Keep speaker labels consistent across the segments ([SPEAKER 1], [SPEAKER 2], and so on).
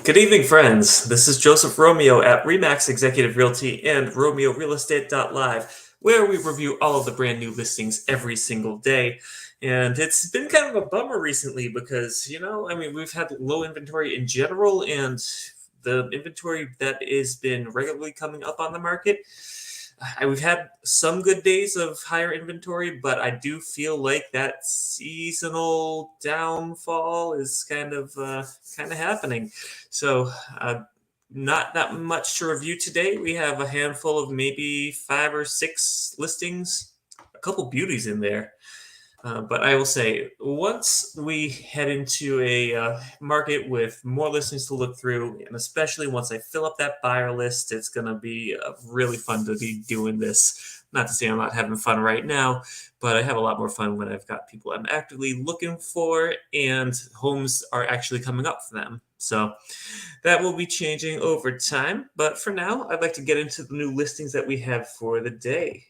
[SPEAKER 1] Good evening, friends. This is Joseph Romeo at Remax Executive Realty and RomeoRealEstate.Live, where we review all of the brand new listings every single day. And it's been kind of a bummer recently because, we've had low inventory in general, and the inventory that has been regularly coming up on the market. We've had some good days of higher inventory, but I do feel like that seasonal downfall is kind of happening. So, not that much to review today. We have a handful of maybe 5 or 6 listings, a couple beauties in there. But I will say, once we head into a market with more listings to look through, and especially once I fill up that buyer list, it's going to be really fun to be doing this. Not to say I'm not having fun right now, but I have a lot more fun when I've got people I'm actively looking for and homes are actually coming up for them. So that will be changing over time. But for now, I'd like to get into the new listings that we have for the day.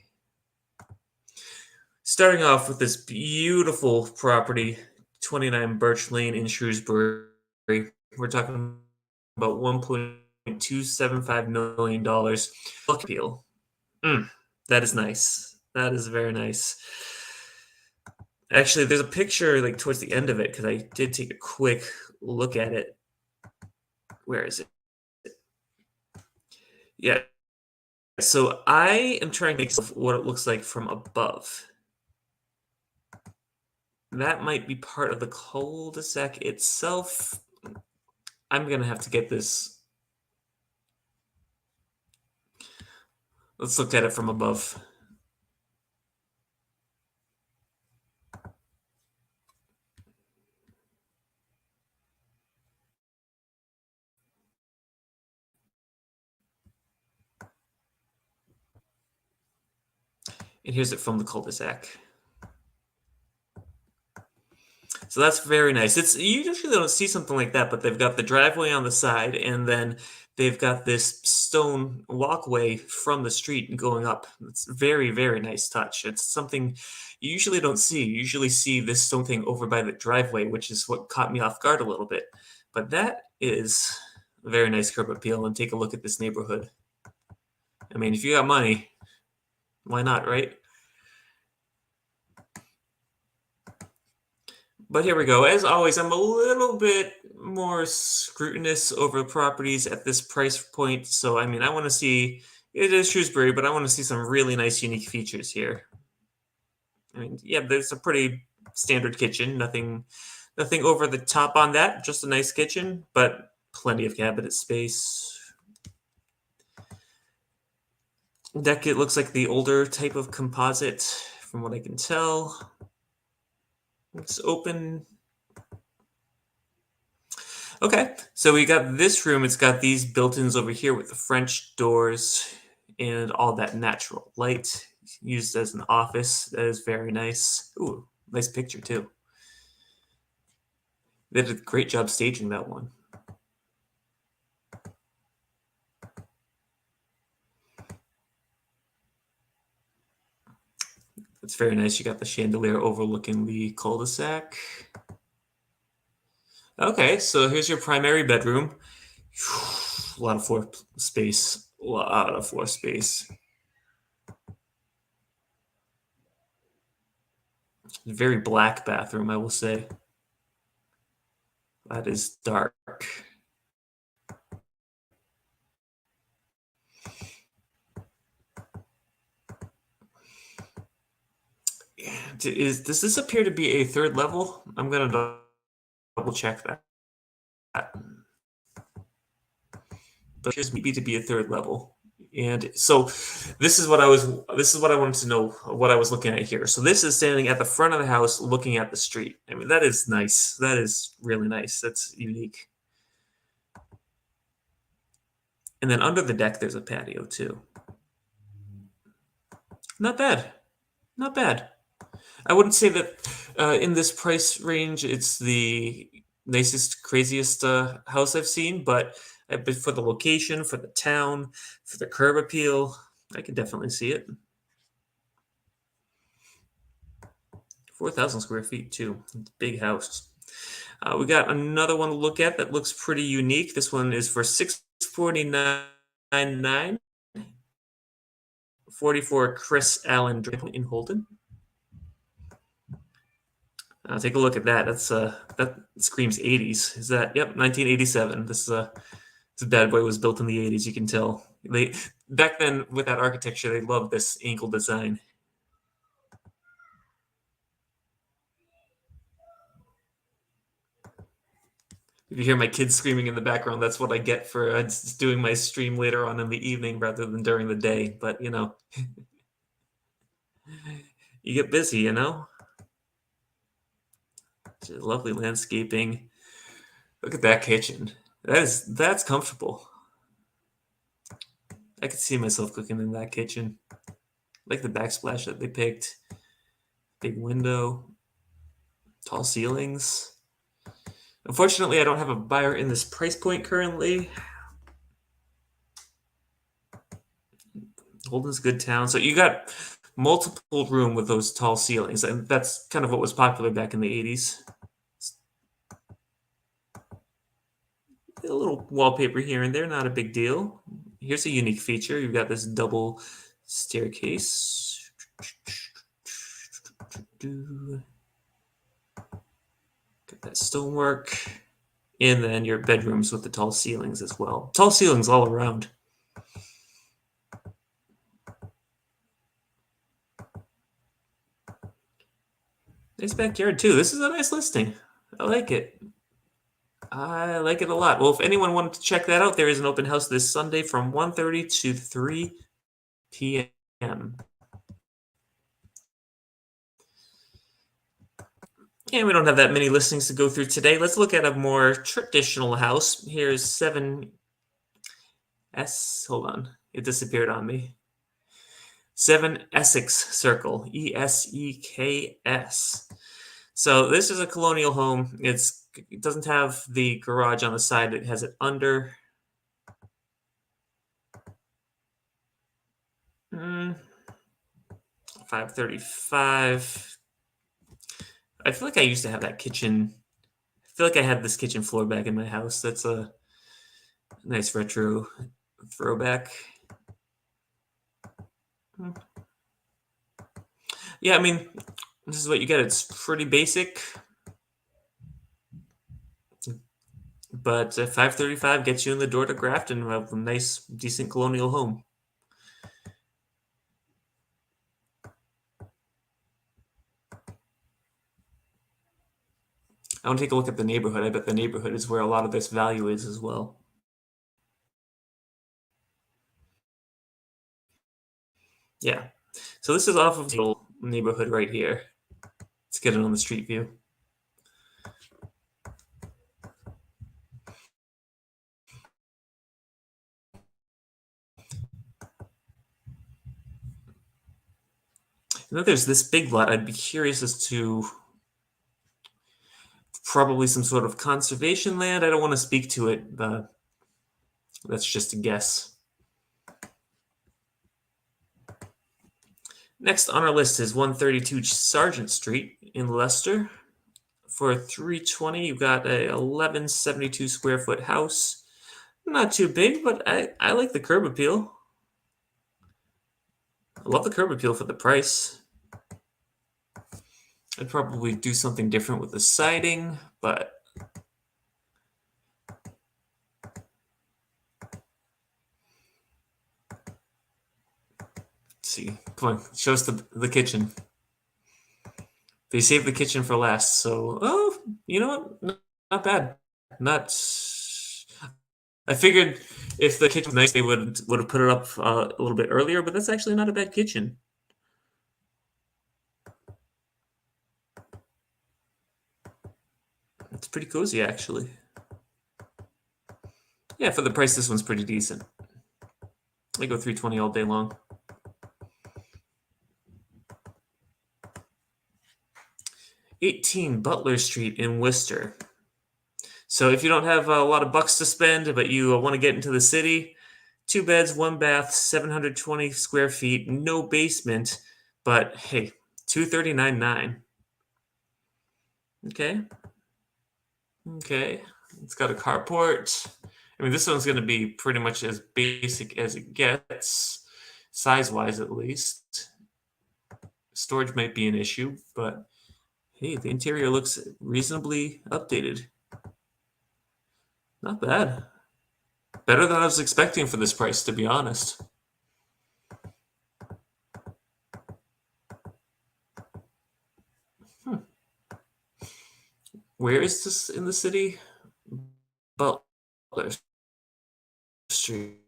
[SPEAKER 1] Starting off with this beautiful property, 29 Birch Lane in Shrewsbury. We're talking about $1.275 million. Look appeal. That is nice. That is very nice. Actually, there's a picture like towards the end of it because I did take a quick look at it. Where is it? Yeah. So I am trying to make what it looks like from above. That might be part of the cul-de-sac itself. I'm going to have to get this. Let's look at it from above. And here's it from the cul-de-sac. So that's very nice. You usually don't see something like that, but they've got the driveway on the side, and then they've got this stone walkway from the street going up. It's very, very nice touch. It's something you usually don't see. You usually see this stone thing over by the driveway, which is what caught me off guard a little bit. But that is a very nice curb appeal, and take a look at this neighborhood. I mean, if you got money, why not, right? But here we go. As always, I'm a little bit more scrutinous over properties at this price point. So, I want to see, it is Shrewsbury, but I want to see some really nice, unique features here. Yeah, there's a pretty standard kitchen. Nothing over the top on that. Just a nice kitchen, but plenty of cabinet space. Deck, it looks like the older type of composite, from what I can tell. It's open. Okay, so we got this room. It's got these built-ins over here with the French doors and all that natural light used as an office. That is very nice. Ooh, nice picture too. They did a great job staging that one. That's very nice. You got the chandelier overlooking the cul-de-sac. Okay, so here's your primary bedroom. A lot of floor space. A lot of floor space. Very black bathroom, I will say. That is dark. Does this appear to be a third level? I'm going to double check that. But appears to be a third level. And so this is what I wanted to know, what I was looking at here. So this is standing at the front of the house looking at the street. I mean, that is nice. That is really nice. That's unique. And then under the deck, there's a patio too. Not bad. Not bad. I wouldn't say that in this price range, it's the nicest, craziest house I've seen, but for the location, for the town, for the curb appeal, I can definitely see it. 4,000 square feet too. Big house. We got another one to look at that looks pretty unique. This one is for 649.9, 44 Chris Allen Drive in Holden. Take a look at that. That screams 80s. Is that? Yep, 1987. This bad boy was built in the 80s. You can tell they back then with that architecture they loved this angle design. If you hear my kids screaming in the background, that's what I get for just doing my stream later on in the evening rather than during the day. But you get busy, Just lovely landscaping. Look at that kitchen. That's comfortable. I could see myself cooking in that kitchen. Like the backsplash that they picked. Big window. Tall ceilings. Unfortunately, I don't have a buyer in this price point currently. Holden's a good town. So you got multiple room with those tall ceilings, and that's kind of what was popular back in the 80s. A little wallpaper here and there, not a big deal. Here's a unique feature. You've got this double staircase. Got that stonework. And then your bedrooms with the tall ceilings as well. Tall ceilings all around. Nice backyard too. This is a nice listing. I like it. I like it a lot. Well, if anyone wanted to check that out, there is an open house this Sunday from 1:30 to 3 p.m. And we don't have that many listings to go through today. Let's look at a more traditional house. Here's 7S. Hold on. It disappeared on me. 7 Essex Circle. ESEKS. So this is a colonial home. It doesn't have the garage on the side. It has it under. 535. I feel like I used to have that kitchen. I feel like I had this kitchen floor back in my house. That's a nice retro throwback. Yeah, I mean, this is what you get. It's pretty basic. But 535 gets you in the door to Grafton of a nice, decent colonial home. I want to take a look at the neighborhood. I bet the neighborhood is where a lot of this value is as well. Yeah. So this is off of the little neighborhood right here. Let's get it on the street view. And then there's this big lot. I'd be curious as to probably some sort of conservation land. I don't want to speak to it. That's just a guess. Next on our list is 132 Sargent Street in Leicester. For $320, you've got a 1172 square foot house. Not too big, but I like the curb appeal. I love the curb appeal for the price. I'd probably do something different with the siding, but let's see. Come on, show us the kitchen. They saved the kitchen for last, so you know what? Not bad. Not. I figured if the kitchen was nice, they would have put it up a little bit earlier, but that's actually not a bad kitchen. It's pretty cozy, actually. Yeah, for the price, this one's pretty decent. I go $320 all day long. $18 Butler Street in Worcester. So if you don't have a lot of bucks to spend, but you want to get into the city, 2 beds, 1 bath, 720 square feet, no basement, but hey, $239.9. Okay. Okay, it's got a carport. I mean, this one's going to be pretty much as basic as it gets, size-wise at least. Storage might be an issue, but hey, the interior looks reasonably updated. Not bad. Better than I was expecting for this price, to be honest. Where is this in the city? Butler Street.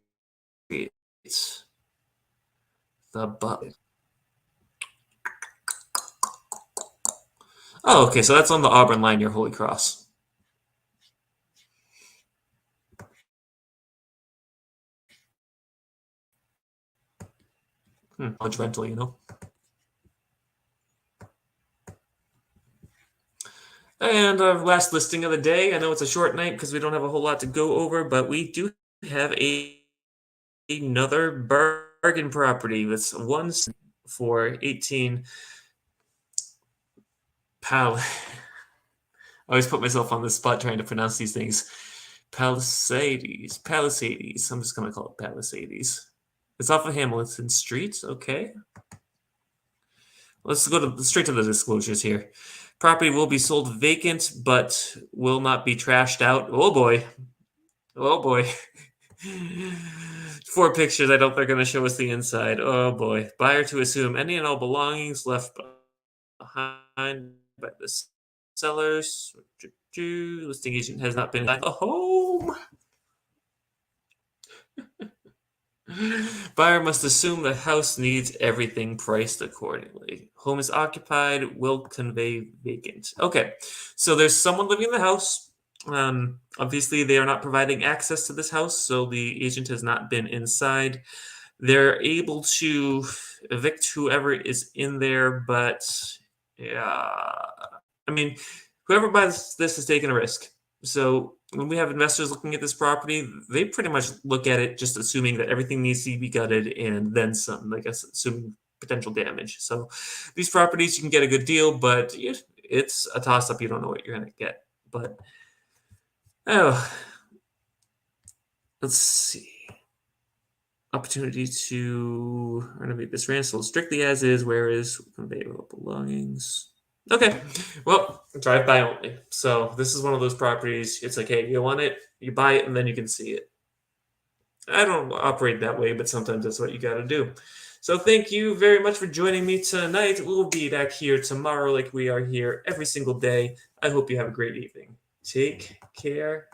[SPEAKER 1] The Butler. Oh, okay, so that's on the Auburn line near Holy Cross. College rental, you know. And our last listing of the day. I know it's a short night because we don't have a whole lot to go over, but we do have another bargain property. That's one for 18 I always put myself on the spot trying to pronounce these things. Palisades. Palisades. I'm just going to call it Palisades. It's off of Hamilton Street. Okay. Let's go straight to the disclosures here. Property will be sold vacant, but will not be trashed out. Oh boy. Oh boy. 4 pictures. I don't think they're going to show us the inside. Oh boy. Buyer to assume any and all belongings left behind by the sellers. Listing agent has not been a home. Buyer must assume the house needs everything priced accordingly. Home is occupied, will convey vacant. Okay, so there's someone living in the house. Obviously, they are not providing access to this house, so the agent has not been inside. They're able to evict whoever is in there, but yeah, I mean, whoever buys this is taking a risk. So when we have investors looking at this property, they pretty much look at it just assuming that everything needs to be gutted and then some, I guess, assuming potential damage. So these properties, you can get a good deal, but it's a toss-up. You don't know what you're going to get. But, oh, let's see. Opportunity to renovate this ranch sold strictly as is, where is conveyable belongings. Okay, well, drive by only. So this is one of those properties. It's like, hey, you want it, you buy it, and then you can see it. I don't operate that way, but sometimes that's what you got to do. So thank you very much for joining me tonight. We'll be back here tomorrow like we are here every single day. I hope you have a great evening. Take care.